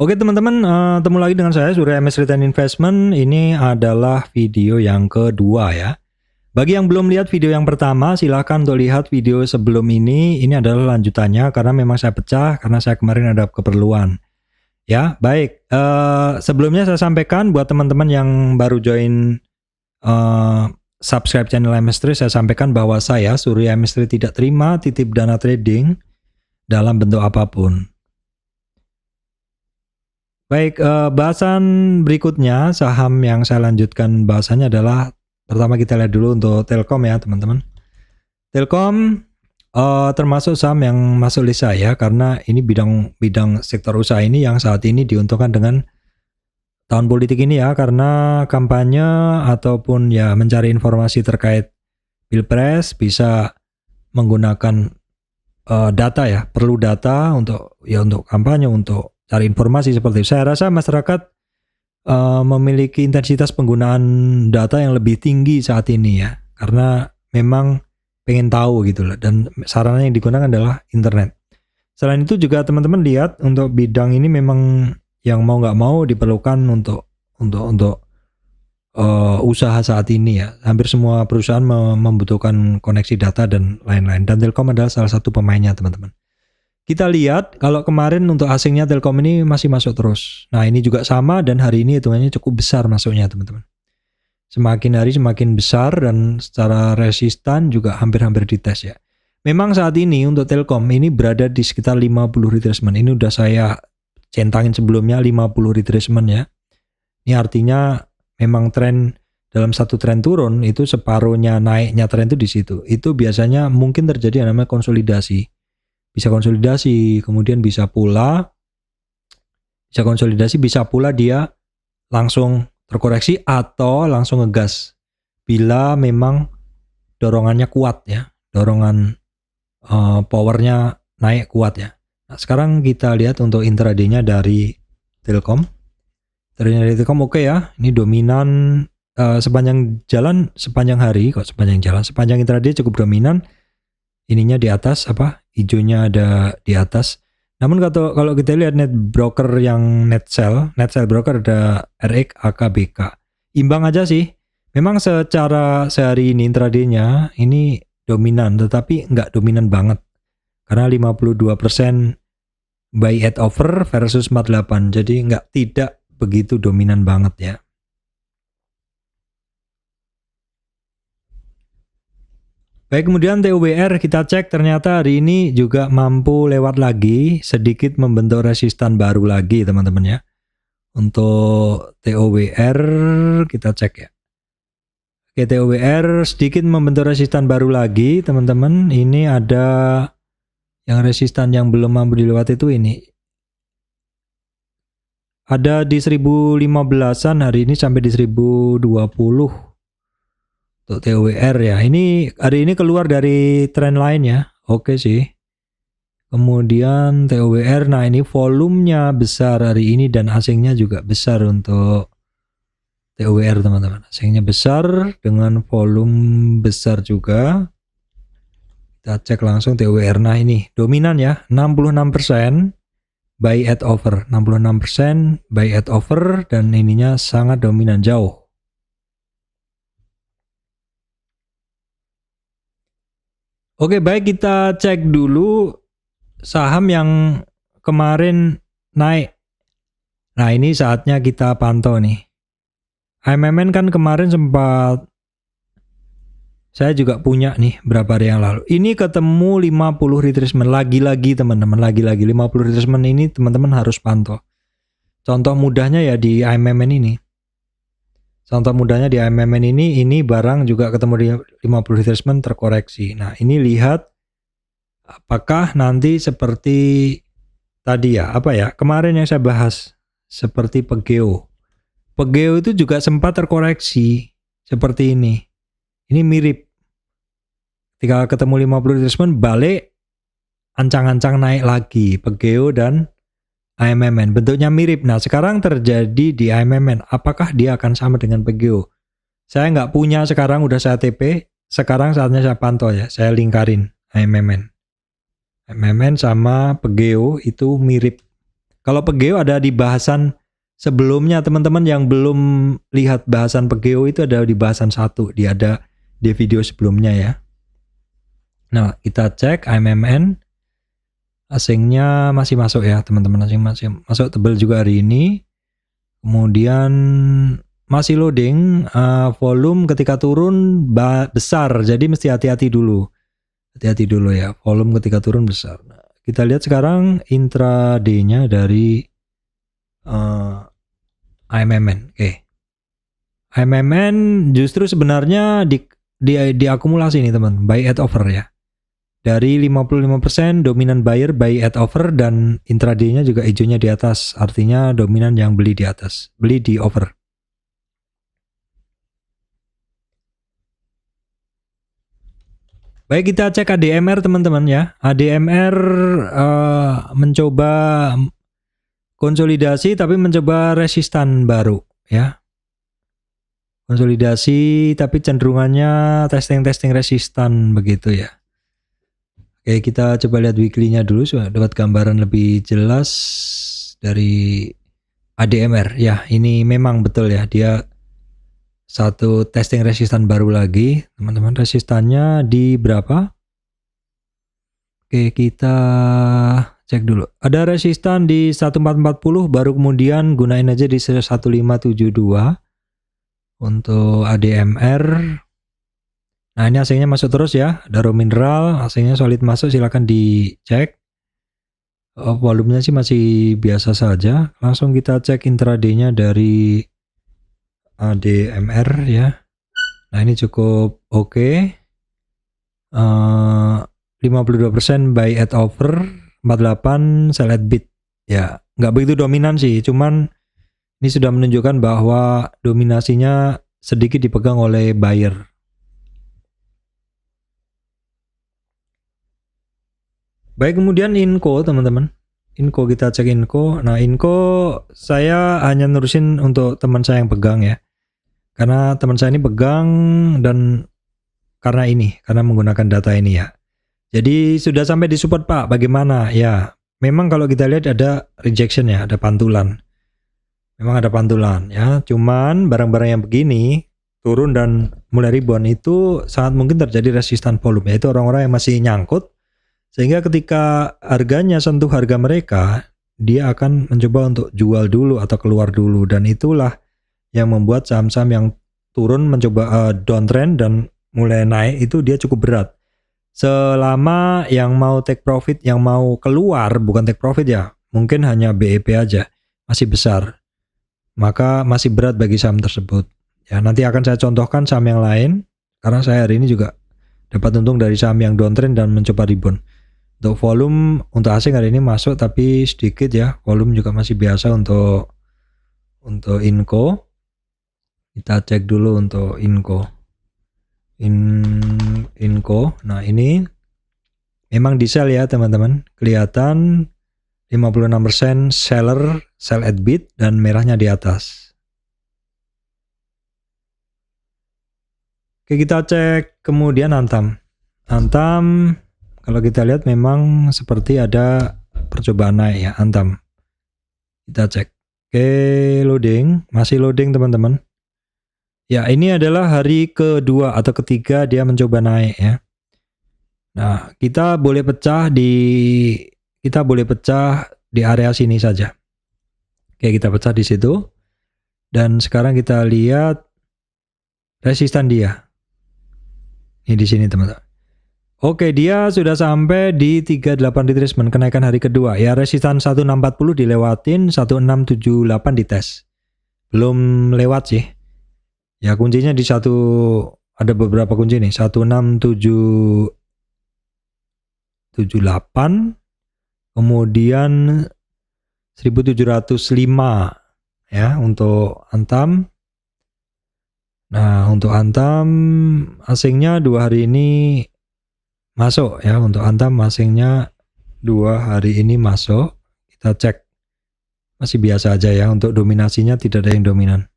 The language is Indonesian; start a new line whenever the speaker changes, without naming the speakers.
Oke teman-teman, ketemu lagi dengan saya Surya MS Return Investment. Ini adalah video yang kedua ya. Bagi yang belum lihat video yang pertama, silahkan untuk lihat video sebelum ini. Ini adalah lanjutannya karena memang saya pecah karena saya kemarin ada keperluan. Ya, baik. Sebelumnya saya sampaikan buat teman-teman yang baru join subscribe channel MS3, saya sampaikan bahwa saya Surya MS3 tidak terima titip dana trading dalam bentuk apapun. Baik, bahasan berikutnya saham yang saya lanjutkan bahasannya adalah pertama kita lihat dulu untuk Telkom ya teman-teman. Telkom termasuk saham yang masuk list saya karena ini bidang sektor usaha ini yang saat ini diuntungkan dengan tahun politik ini ya, karena kampanye ataupun ya mencari informasi terkait Pilpres bisa menggunakan data ya, perlu data untuk kampanye, untuk cari informasi seperti itu. Saya rasa masyarakat memiliki intensitas penggunaan data yang lebih tinggi saat ini ya, karena memang pengen tahu gitu loh, dan sarana yang digunakan adalah internet. Selain itu juga teman-teman lihat untuk bidang ini memang yang mau nggak mau diperlukan untuk usaha saat ini ya. Hampir semua perusahaan membutuhkan koneksi data dan lain-lain, dan Telkom adalah salah satu pemainnya teman-teman. Kita lihat kalau kemarin untuk asingnya Telkom ini masih masuk terus. Nah ini juga sama, dan hari ini hitungannya cukup besar masuknya teman-teman. Semakin hari semakin besar dan secara resistan juga hampir-hampir dites ya. Memang saat ini untuk Telkom ini berada di sekitar 50 retracement. Ini udah saya centangin sebelumnya 50 retracement ya. Ini artinya memang tren dalam satu tren turun itu separuhnya naiknya tren itu di situ. Itu biasanya mungkin terjadi yang namanya konsolidasi. Bisa konsolidasi, kemudian bisa pula dia langsung terkoreksi atau langsung ngegas bila memang dorongannya kuat ya, dorongan powernya naik kuat ya. Nah, sekarang kita lihat untuk intraday-nya dari Telkom. Dari Telkom oke ya, ini dominan sepanjang intraday cukup dominan. Ininya di atas, hijaunya ada di atas. Namun kalau kita lihat net broker yang net sell broker ada RX, AK, BK. Imbang aja sih. Memang secara sehari ini intraday-nya ini dominan, tetapi nggak dominan banget. Karena 52% buy at over versus 48. Jadi tidak begitu dominan banget ya. Baik, kemudian TUWR kita cek, ternyata hari ini juga mampu lewat lagi, sedikit membentuk resistan baru lagi teman-teman ya. Untuk TUWR kita cek ya. Oke, TUWR sedikit membentuk resistan baru lagi teman-teman. Ini ada yang resistan yang belum mampu dilewati itu ini. Ada di 1015-an hari ini sampai di 1020. Untuk TUWR ya, ini hari ini keluar dari tren lain ya, oke sih. Kemudian TUWR, nah ini volumenya besar hari ini dan asingnya juga besar untuk TUWR teman-teman. Asingnya besar dengan volume besar juga. Kita cek langsung TUWR, nah ini dominan ya, 66% buy at over, 66% buy at over, dan ininya sangat dominan jauh. Oke, baik, kita cek dulu saham yang kemarin naik. Nah, ini saatnya kita pantau nih. AMMN kan kemarin sempat, saya juga punya nih berapa hari yang lalu. Ini ketemu 50 retracement lagi-lagi teman-teman, lagi-lagi 50 retracement ini teman-teman harus pantau. Contoh mudahnya ya di AMMN ini. Contoh mudahnya di AMMN ini barang juga ketemu di 50 retracement terkoreksi. Nah, ini lihat apakah nanti seperti tadi ya, kemarin yang saya bahas, seperti Pegeo. Pegeo itu juga sempat terkoreksi seperti ini. Ini mirip. Ketika ketemu 50 retracement balik, ancang-ancang naik lagi Pegeo dan AMMN, bentuknya mirip. Nah, sekarang terjadi di AMMN. Apakah dia akan sama dengan Pegeo? Saya nggak punya sekarang, udah saya TP. Sekarang saatnya saya pantau ya. Saya lingkarin AMMN. AMMN sama Pegeo itu mirip. Kalau Pegeo ada di bahasan sebelumnya, teman-teman yang belum lihat bahasan Pegeo itu ada di bahasan 1, dia ada di video sebelumnya ya. Nah, kita cek AMMN asingnya masih masuk ya, teman-teman, asing masih masuk tebal juga hari ini. Kemudian masih loading, volume ketika turun besar, jadi mesti hati-hati dulu. Hati-hati dulu ya, volume ketika turun besar. Nah, kita lihat sekarang intraday-nya dari AMMN. Oke. AMMN justru sebenarnya diakumulasi nih teman, buy at over ya. Dari 55% dominan buyer buy at over, dan intraday-nya juga hijaunya di atas, artinya dominan yang beli di atas, beli di over. Baik, kita cek ADMR teman-teman ya. ADMR mencoba konsolidasi tapi mencoba resistan baru ya. Konsolidasi tapi cenderungannya testing resistan begitu ya. Oke, kita coba lihat weekly-nya dulu supaya dapat gambaran lebih jelas dari ADMR. Ya, ini memang betul ya, dia satu testing resistan baru lagi, teman-teman. Resistannya di berapa? Oke, kita cek dulu. Ada resistan di 1440, baru kemudian gunain aja di 1572 untuk ADMR. Nah, ini asingnya masuk terus ya. Ada raw mineral, asingnya solid masuk, silahkan dicek. Volumenya sih masih biasa saja. Langsung kita cek intraday-nya dari ADMR ya. Nah, ini cukup oke. 52% buy at over, 48 sell at bid. Ya, nggak begitu dominan sih, cuman ini sudah menunjukkan bahwa dominasinya sedikit dipegang oleh buyer. Baik, kemudian Inco teman-teman. Inco, kita cek Inco. Nah, Inco saya hanya nerusin untuk teman saya yang pegang ya. Karena teman saya ini pegang dan karena menggunakan data ini ya. Jadi sudah sampai di support Pak, bagaimana? Ya, memang kalau kita lihat ada rejection ya, ada pantulan. Memang ada pantulan ya, cuman barang-barang yang begini turun dan mulai rebound itu sangat mungkin terjadi resistan volume, yaitu orang-orang yang masih nyangkut, sehingga ketika harganya sentuh harga mereka, dia akan mencoba untuk jual dulu atau keluar dulu, dan itulah yang membuat saham-saham yang turun mencoba downtrend dan mulai naik itu dia cukup berat. Selama yang mau take profit, yang mau keluar bukan take profit ya, mungkin hanya BEP aja, masih besar, maka masih berat bagi saham tersebut ya. Nanti akan saya contohkan saham yang lain, karena saya hari ini juga dapat untung dari saham yang downtrend dan mencoba rebound. Untuk volume, untuk asing hari ini masuk tapi sedikit ya, volume juga masih biasa untuk Inco. Kita cek dulu untuk Inco. Inco. Nah, ini memang di sell ya teman-teman. Kelihatan 56% seller, sell at bid, dan merahnya di atas. Oke, kita cek kemudian Antam. Antam kalau kita lihat memang seperti ada percobaan naik ya Antam. Kita cek. Oke, loading, masih loading teman-teman. Ya, ini adalah hari kedua atau ketiga dia mencoba naik ya. Nah, kita boleh pecah di area sini saja. Oke, kita pecah di situ. Dan sekarang kita lihat resistan dia. Ini di sini, teman-teman. Oke, dia sudah sampai di 38 retracement, kenaikan hari kedua. Ya, resistan 1640 dilewatin, 1678 dites. Belum lewat sih. Ya, kuncinya di ada beberapa kunci nih, 16778, kemudian 1705 ya untuk Antam. Nah, untuk Antam asingnya 2 hari ini masuk ya, untuk Antam asingnya 2 hari ini masuk. Kita cek masih biasa aja ya, untuk dominasinya tidak ada yang dominan.